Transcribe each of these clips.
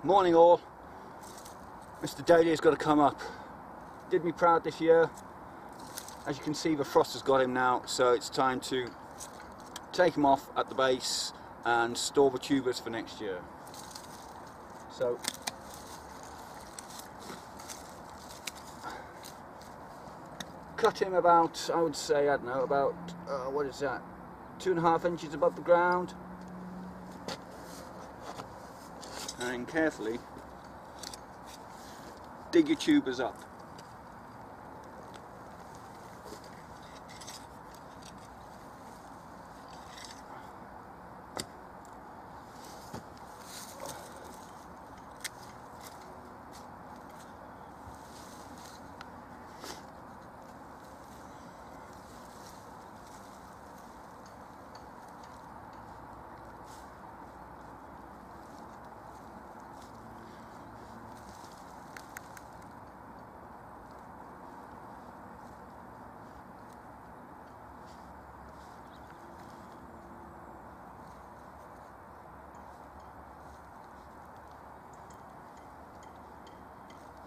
Morning all. Mr. Dahlia's got to come up. Did me proud this year. As you can see, the frost has got him now, so it's time to take him off at the base and store the tubers for next year. So cut him about, I would say, I don't know, about what is that, 2.5 inches above the ground, and then carefully dig your tubers up.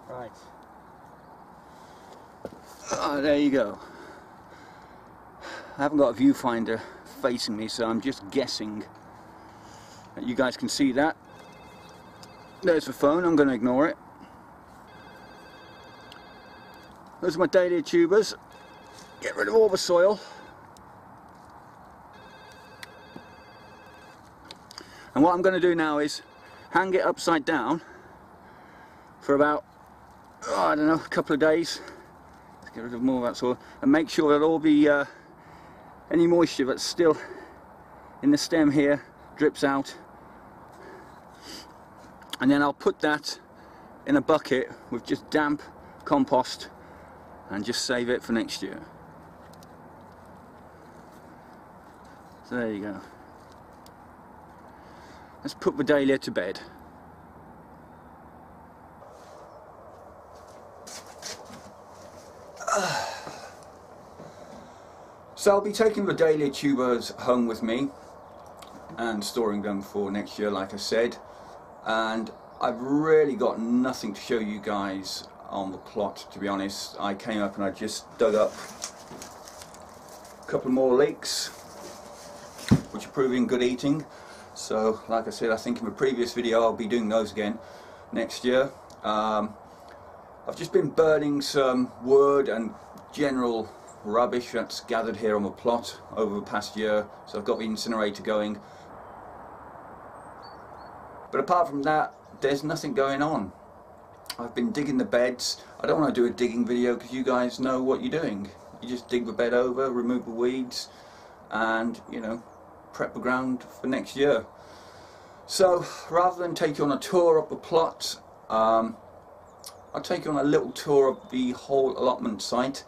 Right. Oh, there you go. I haven't got a viewfinder facing me, so I'm just guessing that you guys can see that. There's the phone, I'm going to ignore it. Those are my Dahlia tubers. Get rid of all the soil. And what I'm going to do now is hang it upside down for about, I don't know, a couple of days. Let's get rid of more of that soil and make sure that all the any moisture that's still in the stem here drips out, and then I'll put that in a bucket with just damp compost and just save it for next year. So there you go. Let's put the Dahlia to bed. So I'll be taking the Dahlia tubers home with me and storing them for next year, like I said, and I've really got nothing to show you guys on the plot, to be honest. I came up and I just dug up a couple more leeks which are proving good eating, so like I said, I think in the previous video I'll be doing those again next year. I've just been burning some wood and general rubbish that's gathered here on the plot over the past year, so I've got the incinerator going, but apart from that there's nothing going on. I've been digging the beds. I don't want to do a digging video because you guys know what you're doing. You just dig the bed over, remove the weeds, and you know, prep the ground for next year. So rather than take you on a tour of the plot, I'll take you on a little tour of the whole allotment site.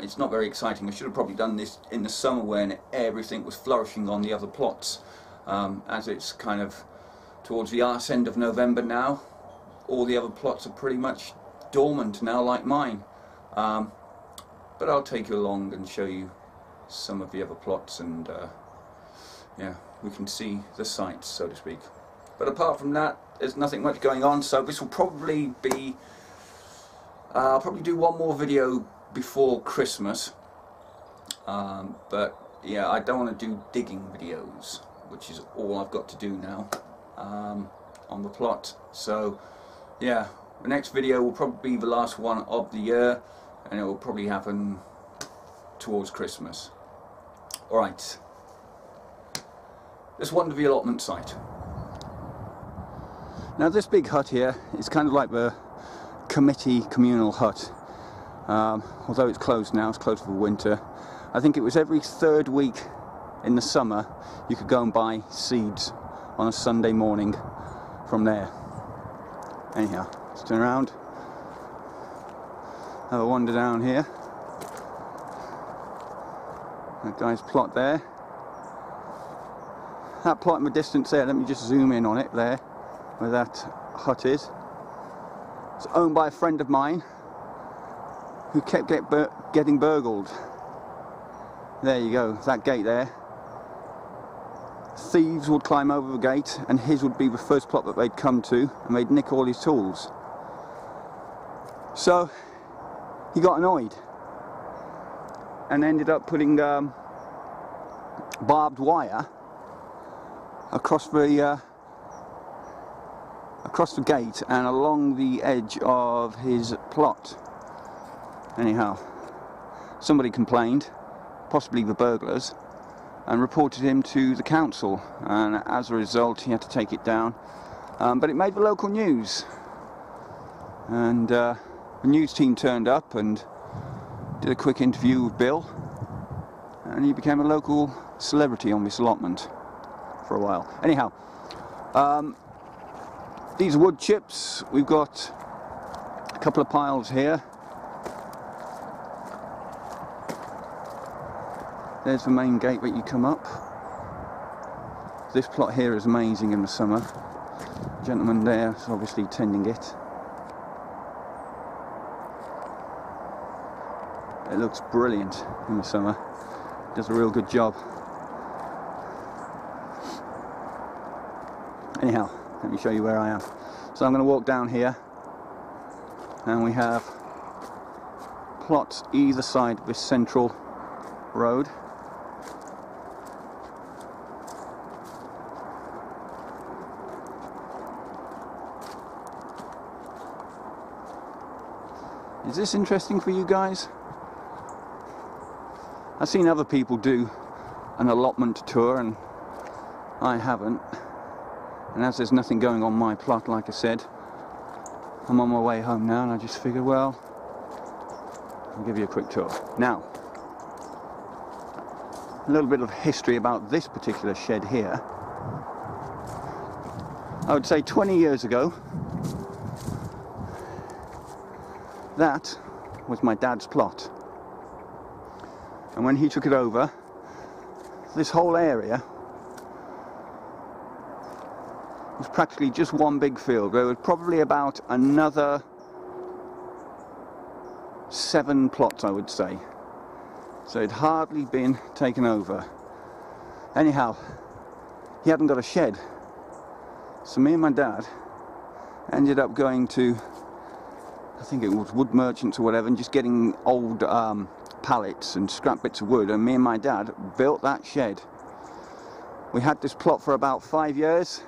It's not very exciting. I should have probably done this in the summer when everything was flourishing on the other plots. As it's kind of towards the arse end of November now, all the other plots are pretty much dormant now, like mine. But I'll take you along and show you some of the other plots, and yeah, we can see the sights, so to speak. But apart from that, there's nothing much going on, so this will probably be, I'll probably do one more video before Christmas, but yeah, I don't want to do digging videos, which is all I've got to do now on the plot. So yeah, the next video will probably be the last one of the year, and it will probably happen towards Christmas. Alright, let's wander the allotment site. Now this big hut here is kind of like the committee communal hut. Although it's closed now, it's closed for winter. I think it was every third week in the summer you could go and buy seeds on a Sunday morning from there. Anyhow, let's turn around, have a wander down here. That guy's plot there. That plot in the distance there, let me just zoom in on it there, where that hut is. It's owned by a friend of mine who kept getting burgled. There you go, that gate there. thieves would climb over the gate, and his would be the first plot that they'd come to, and they'd nick all his tools. So he got annoyed and ended up putting barbed wire across the gate and along the edge of his plot. Anyhow, somebody complained, possibly the burglars, and reported him to the council, and as a result he had to take it down, but it made the local news, and the news team turned up and did a quick interview with Bill, and he became a local celebrity on this allotment for a while. Anyhow, these are wood chips. We've got a couple of piles here. There's the main gate that you come up. This plot here is amazing in the summer. The gentleman there is obviously tending it. It looks brilliant in the summer. Does a real good job. Anyhow, let me show you where I am. So I'm going to walk down here, and we have plots either side of this central road. Is this interesting for you guys? I've seen other people do an allotment tour, and I haven't. And as there's nothing going on my plot, like I said, I'm on my way home now, and I just figured, well, I'll give you a quick tour. Now, a little bit of history about this particular shed here. I would say 20 years ago, that was my dad's plot. And when he took it over, this whole area was practically just one big field. There was probably about another 7 plots, I would say. So it'd hardly been taken over. Anyhow, he hadn't got a shed. So me and my dad ended up going to, I think it was wood merchants or whatever, and just getting old pallets and scrap bits of wood, and me and my dad built that shed. We had this plot for about 5 years,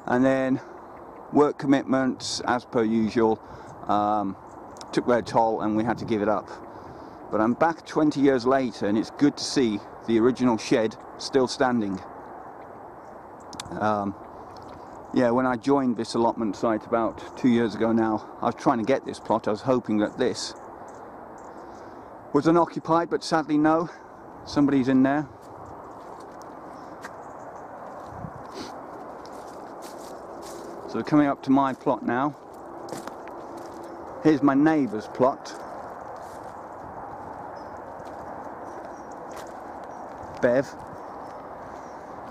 and then work commitments, as per usual, took their toll, and we had to give it up. But I'm back 20 years later, and it's good to see the original shed still standing. Yeah, when I joined this allotment site about 2 years ago now, I was trying to get this plot. I was hoping that this was unoccupied, but sadly no, somebody's in there. So we're coming up to my plot now. Here's my neighbour's plot. Bev.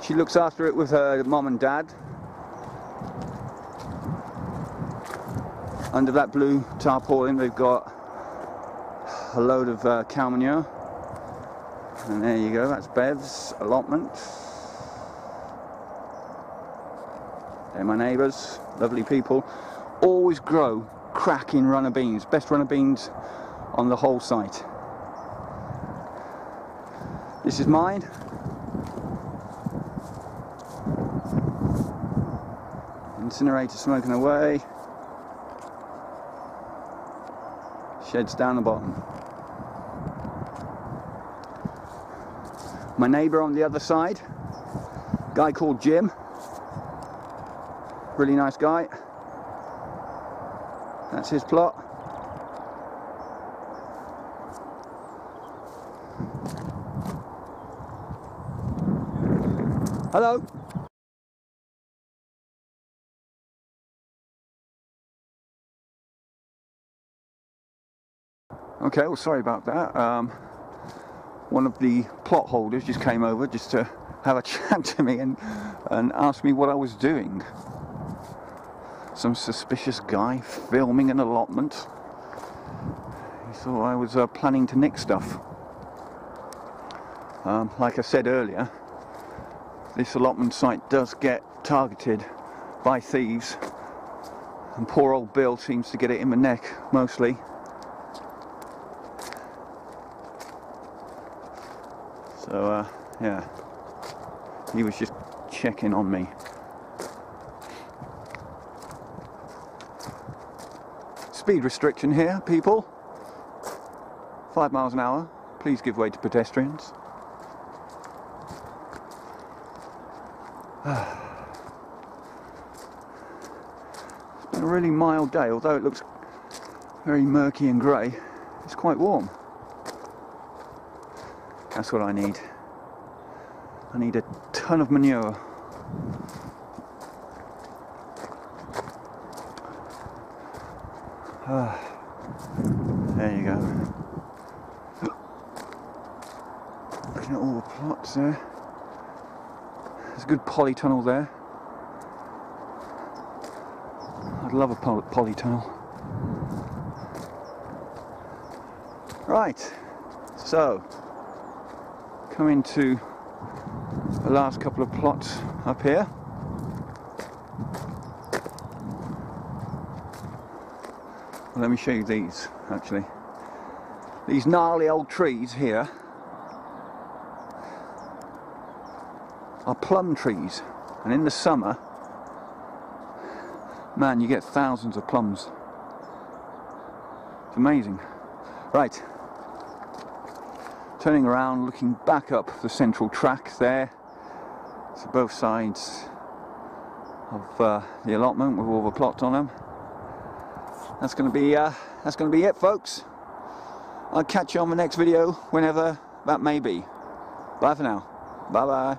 She looks after it with her mom and dad. Under that blue tarpaulin they've got a load of cow manure. And there you go, that's Bev's allotment. They're my neighbours, lovely people. Always grow cracking runner beans, best runner beans on the whole site. This is mine. Incinerator smoking away. Sheds down the bottom. My neighbour on the other side, guy called Jim. Really nice guy. That's his plot. Hello. Okay, well, sorry about that. One of the plot holders just came over just to have a chat to me and asked me what I was doing. Some suspicious guy filming an allotment. He thought I was planning to nick stuff. Like I said earlier, this allotment site does get targeted by thieves, and poor old Bill seems to get it in the neck mostly. So yeah, he was just checking on me. Speed restriction here, people. 5 miles an hour. Please give way to pedestrians. It's been a really mild day, although it looks very murky and grey. It's quite warm. That's what I need. I need a ton of manure. There you go. Looking at all the plots there. There's a good polytunnel there. I'd love a polytunnel. Right, so coming to the last couple of plots up here. Well, let me show you these actually. These gnarly old trees here are plum trees, and in the summer, man, you get thousands of plums. It's amazing. Right, turning around, looking back up the central track there, so both sides of the allotment with all the plots on them. That's going to be it, folks. I'll catch you on the next video whenever that may be. Bye for now. Bye bye.